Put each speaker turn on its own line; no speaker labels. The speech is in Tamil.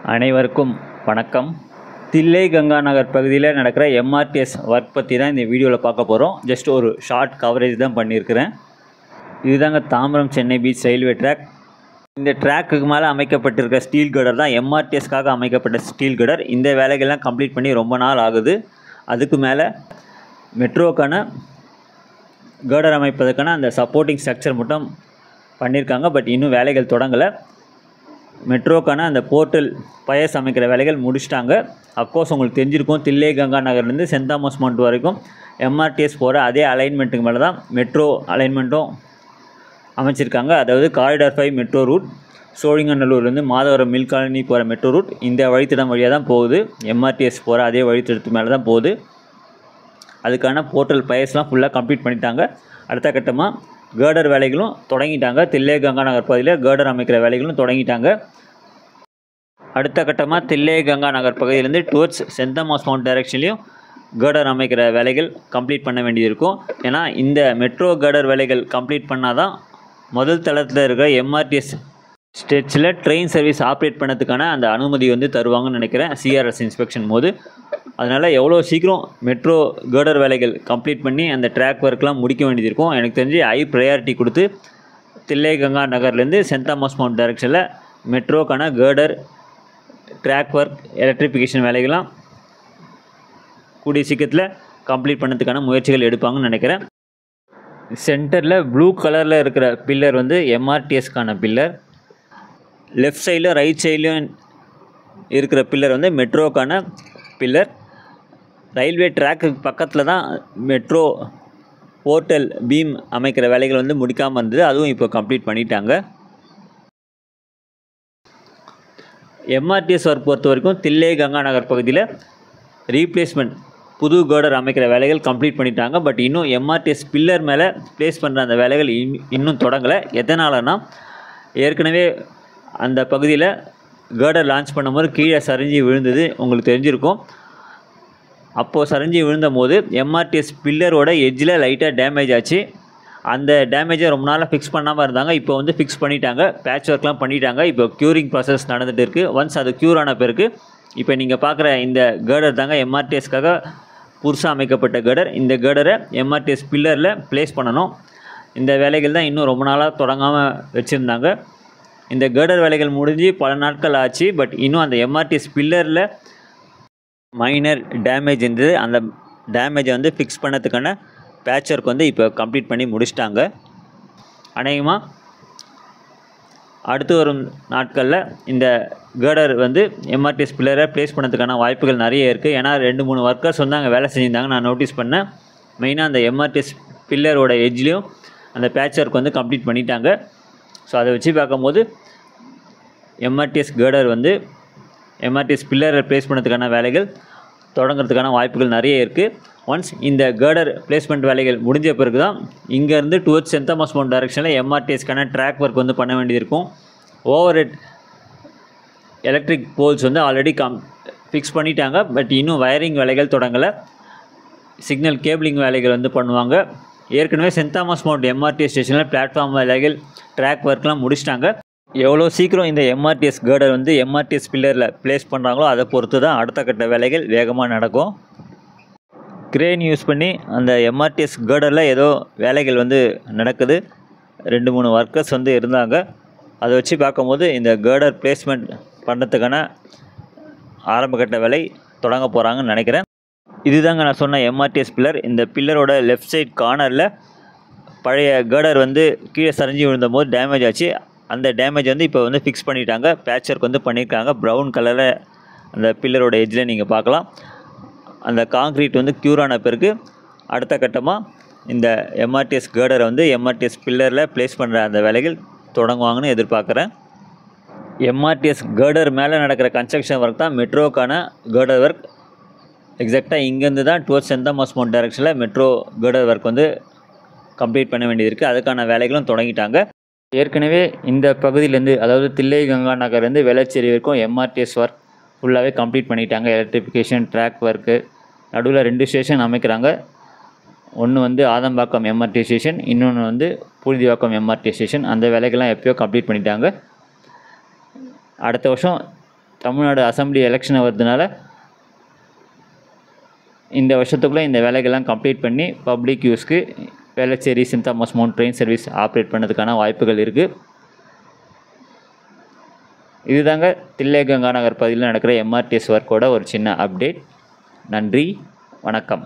அனைவருக்கும் வணக்கம். தில்லை கங்கா நகர் பகுதியில் நடக்கிற எம்ஆர்டிஎஸ் ஒர்க் பற்றி தான் இந்த வீடியோவில் பார்க்க போகிறோம். ஜஸ்ட் ஒரு ஷார்ட் கவரேஜ் தான் பண்ணியிருக்கிறேன். இதுதாங்க Tambaram Chennai beach railway track. இந்த ட்ராக்குக்கு மேலே அமைக்கப்பட்டிருக்க ஸ்டீல் கடர் தான் எம்ஆர்டிஎஸ்க்காக அமைக்கப்பட்ட ஸ்டீல் கடர். இந்த வேலைகள்லாம் கம்ப்ளீட் பண்ணி ரொம்ப நாள் ஆகுது. அதுக்கு மேலே மெட்ரோக்கான கடர் அமைப்பதற்கான அந்த சப்போர்ட்டிங் ஸ்ட்ரக்சர் மட்டும் பண்ணியிருக்காங்க. பட் இன்னும் வேலைகள் தொடங்கலை. மெட்ரோக்கான அந்த போர்ட்டல் பயஸ் அமைக்கிற வேலைகள் முடிச்சிட்டாங்க. அஃப்கோர்ஸ் உங்களுக்கு தெரிஞ்சிருக்கும், தில்லை கங்கா நகர்லேருந்து சென்ட் தாமஸ் மவுண்ட் வரைக்கும் எம்ஆர்டிஎஸ் போகிற அதே அலைன்மெண்ட்டுக்கு மேலே தான் மெட்ரோ அலைன்மெண்ட்டும் அமைச்சிருக்காங்க. அதாவது காரிடார் 5 மெட்ரோ ரூட் சோழிங்கநல்லூர்லேருந்து மாதவரம் மில் காலனி போகிற மெட்ரோ ரூட் இந்த வழித்தடம் வழியாக தான் போகுது. எம்ஆர்டிஎஸ் போகிற அதே வழித்தடத்து மேலே தான் போகுது. அதுக்கான போர்ட்டல் பயஸ்லாம் ஃபுல்லாக கம்ப்ளீட் பண்ணிட்டாங்க. அடுத்த கட்டமாக கேர்டர் வேலைகளும் தொடங்கிட்டாங்க. தில்லை கங்கா நகர் பகுதியில் கேர்டர் அமைக்கிற வேலைகளும் தொடங்கிட்டாங்க. அடுத்த கட்டமாக தில்லை கங்கா நகர் பகுதியிலேருந்து towards St Thomas mount டைரெக்ஷன்லையும் Carter அமைக்கிற வேலைகள் கம்ப்ளீட் பண்ண வேண்டியிருக்கும். ஏன்னா இந்த மெட்ரோ கேர்டர் வேலைகள் கம்ப்ளீட் பண்ணால் தான் முதல் தளத்தில் இருக்கிற எம்ஆர்டிஎஸ் ஸ்டேட்சில் ட்ரெயின் சர்வீஸ் ஆப்ரேட் பண்ணதுக்கான அந்த அனுமதி தருவாங்கன்னு நினைக்கிறேன், சிஆர்எஸ் இன்ஸ்பெக்ஷன் போது. அதனால் எவ்வளோ சீக்கிரம் மெட்ரோ கேர்டர் வேலைகள் கம்ப்ளீட் பண்ணி அந்த ட்ராக் ஒர்க்லாம் முடிக்க வேண்டியது இருக்கும். எனக்கு தெரிஞ்சு ஹை ப்ரையாரிட்டி கொடுத்து தில்லை கங்கா நகர்லேருந்து சென்ட் தாமஸ் மவுண்ட் டைரெக்ஷனில் மெட்ரோக்கான கேர்டர் ட்ராக் ஒர்க் எலக்ட்ரிஃபிகேஷன் வேலைகள்லாம் கூடிய சீக்கிரத்தில் கம்ப்ளீட் பண்ணதுக்கான முயற்சிகள் எடுப்பாங்கன்னு நினைக்கிறேன். சென்டரில் ப்ளூ கலரில் இருக்கிற பில்லர் எம்ஆர்டிஎஸ்க்கான பில்லர். லெஃப்ட் சைடில் ரைட் சைட்லையும் இருக்கிற பில்லர் மெட்ரோக்கான பில்லர். ரயில்வே ட்ராக்கு பக்கத்தில் தான் மெட்ரோ போர்ட்டல் பீம் அமைக்கிற வேலைகள் முடிக்காமல் இருந்தது. அதுவும் இப்போ கம்ப்ளீட் பண்ணிட்டாங்க. எம்ஆர்டிஎஸ் ஒர்க் பொறுத்த வரைக்கும் தில்லை கங்கா நகர் பகுதியில் ரீப்ளேஸ்மெண்ட் புது கேர்டர் அமைக்கிற வேலைகள் கம்ப்ளீட் பண்ணிட்டாங்க. பட் இன்னும் எம்ஆர்டிஎஸ் பில்லர் மேலே ப்ளேஸ் பண்ணுற அந்த வேலைகள் இன்னும் தொடங்கலை. எதனாலனா ஏற்கனவே அந்த பகுதியில் கேர்டர் லான்ச் பண்ணும்போது கீழே சரிஞ்சு விழுந்தது உங்களுக்கு தெரிஞ்சிருக்கும். அப்போது சரிஞ்சு விழுந்த போது எம்ஆர்டிஎஸ் பில்லரோட எட்ஜில் லைட்டாக டேமேஜ் ஆச்சு. அந்த டேமேஜை ரொம்ப நாளாக ஃபிக்ஸ் பண்ணாமல் இருந்தாங்க. இப்போ ஃபிக்ஸ் பண்ணிட்டாங்க, பேட்ச் ஒர்க்லாம் பண்ணிட்டாங்க. இப்போ க்யூரிங் ப்ராசஸ் நடந்துகிட்டு இருக்குது. ஒன்ஸ் அது க்யூர் ஆன பிறகு இப்போ நீங்கள் பார்க்குற இந்த கேர்டர் தாங்க எம்ஆர்டிஎஸ்க்காக புதுசாக அமைக்கப்பட்ட கேர்டர். இந்த கேர்டரை எம்ஆர்டிஎஸ் பில்லரில் ப்ளேஸ் பண்ணணும். இந்த வேலைகள் தான் இன்னும் ரொம்ப நாளாக தொடங்காமல் வச்சுருந்தாங்க. இந்த கேர்டர் வேலைகள் முடிஞ்சு பல நாட்கள் ஆச்சு. பட் இன்னும் அந்த எம்ஆர்டிஎஸ் பில்லரில் மைனர் டேமேஜ் இருந்தது. அந்த டேமேஜை ஃபிக்ஸ் பண்ணதுக்கான பேட்ச் ஒர்க் இப்போ கம்ப்ளீட் பண்ணி முடிச்சிட்டாங்க. அநேகமாக அடுத்து வரும் நாட்களில் இந்த கேர்டர் எம்ஆர்டிஎஸ் பில்லரை ப்ளேஸ் பண்ணதுக்கான வாய்ப்புகள் நிறைய இருக்குது. ஏன்னா 2-3 ஒர்க்கர்ஸ் அங்கே வேலை செஞ்சுருந்தாங்க, நான் நோட்டீஸ் பண்ணேன். மெயினாக அந்த எம்ஆர்டிஎஸ் பில்லரோட எட்ஜ்லேயும் அந்த பேட்ச் ஒர்க் கம்ப்ளீட் பண்ணிட்டாங்க. ஸோ அதை வச்சு பார்க்கும்போது எம்ஆர்டிஎஸ் கேர்டர் எம்ஆர்டிஎஸ் பில்லரை ப்ளேஸ் பண்ணதுக்கான வேலைகள் தொடங்கிறதுக்கான வாய்ப்புகள் நிறைய இருக்குது. ஒன்ஸ் இந்த கேர்டர் ப்ளேஸ்மெண்ட் வேலைகள் முடிஞ்ச பிறகு தான் இங்கேருந்து டுவர்ட்ஸ் சென்ட் தாமஸ் மவுண்ட் டைரெக்ஷனில் எம்ஆர்டிஎஸ்க்கான ட்ராக் ஒர்க் பண்ண வேண்டியது இருக்கும். Overhead electric poles already fix பண்ணிட்டாங்க. பட் இன்னும் வயரிங் வேலைகள் தொடங்கலை. சிக்னல் கேபிளிங் வேலைகள் பண்ணுவாங்க. ஏற்கனவே சென்ட் தாமஸ் மவுண்ட் எம்ஆர்டிஎஸ் ஸ்டேஷனில் பிளாட்ஃபார்ம் வேலைகள் ட்ராக் ஒர்க்லாம் முடிச்சிட்டாங்க. எவ்வளோ சீக்கிரம் இந்த எம்ஆர்டிஎஸ் கேர்டர் எம்ஆர்டிஎஸ் பில்லரில் ப்ளேஸ் பண்ணுறாங்களோ அதை பொறுத்து தான் அடுத்த கட்ட வேலைகள் வேகமாக நடக்கும். கிரேன் யூஸ் பண்ணி அந்த எம்ஆர்டிஎஸ் கேர்டரில் ஏதோ வேலைகள் நடக்குது. 2-3 ஒர்க்கர்ஸ் இருந்தாங்க. அதை வச்சு பார்க்கும்போது இந்த கேர்டர் ப்ளேஸ்மெண்ட் பண்ணுறதுக்கான ஆரம்பகட்ட வேலை தொடங்க போகிறாங்கன்னு நினைக்கிறேன். இதுதாங்க நான் சொன்ன எம்ஆர்டிஎஸ் பில்லர். இந்த பில்லரோட லெஃப்ட் சைட் கார்னரில் பழைய கேர்டர் கீழே சரிஞ்சு விழுந்தபோது டேமேஜ் ஆச்சு. அந்த டேமேஜ் இப்போ ஃபிக்ஸ் பண்ணிட்டாங்க. பேட்ச் ஒர்க் பண்ணியிருக்காங்க. ப்ரௌன் கலரில் அந்த பில்லரோட எட்ஜில் நீங்கள் பார்க்கலாம். அந்த காங்க்ரீட் க்யூர் ஆன பிறகு அடுத்த கட்டமாக இந்த எம்ஆர்டிஎஸ் கேர்டரை எம்ஆர்டிஎஸ் பில்லரில் ப்ளேஸ் பண்ணுற அந்த வேலைகள் தொடங்குவாங்கன்னு எதிர்பார்க்குறேன். எம்ஆர்டிஎஸ் கேர்டர் மேலே நடக்கிற கன்ஸ்ட்ரக்ஷன் ஒர்க் தான் மெட்ரோக்கான கேர்டர் ஒர்க். எக்ஸாக்டாக இங்கேருந்து தான் டுவர்ட்ஸ் சென்ட் தாமஸ் மவுண்ட் டைரெக்ஷனில் மெட்ரோ கேர்டர் ஒர்க் கம்ப்ளீட் பண்ண வேண்டியது இருக்குது. அதுக்கான வேலைகளும் தொடங்கிட்டாங்க. ஏற்கனவே இந்த பகுதியிலேருந்து, அதாவது தில்லை கங்கா நகர்லேருந்து வேளச்சேரி வரைக்கும் எம்ஆர்டிஎஸ் ஒர்க் ஃபுல்லாகவே கம்ப்ளீட் பண்ணிட்டாங்க. எலக்ட்ரிஃபிகேஷன் ட்ராக் ஒர்க்கு நடுவில் 2 ஸ்டேஷன் அமைக்கிறாங்க. ஒன்று ஆதம்பாக்கம் எம்ஆர்டி ஸ்டேஷன், இன்னொன்று புழுதிவாக்கம் எம்ஆர்டி ஸ்டேஷன். அந்த வேலைகள்லாம் எப்போயோ கம்ப்ளீட் பண்ணிட்டாங்க. அடுத்த வருஷம் தமிழ்நாடு அசெம்பிளி எலெக்ஷன் வரதுனால இந்த வருஷத்துக்குள்ளே இந்த வேலைகள்லாம் கம்ப்ளீட் பண்ணி பப்ளிக் யூஸ்க்கு Velachery Saint Thomas Mount train service operate பண்ணதுக்கான வாய்ப்புகள் இருக்குது. இதுதாங்க தில்லை கங்கா நகர் பகுதியில் நடக்கிற எம்ஆர்டிஎஸ் ஒர்க்கோட ஒரு சின்ன அப்டேட். நன்றி, வணக்கம்.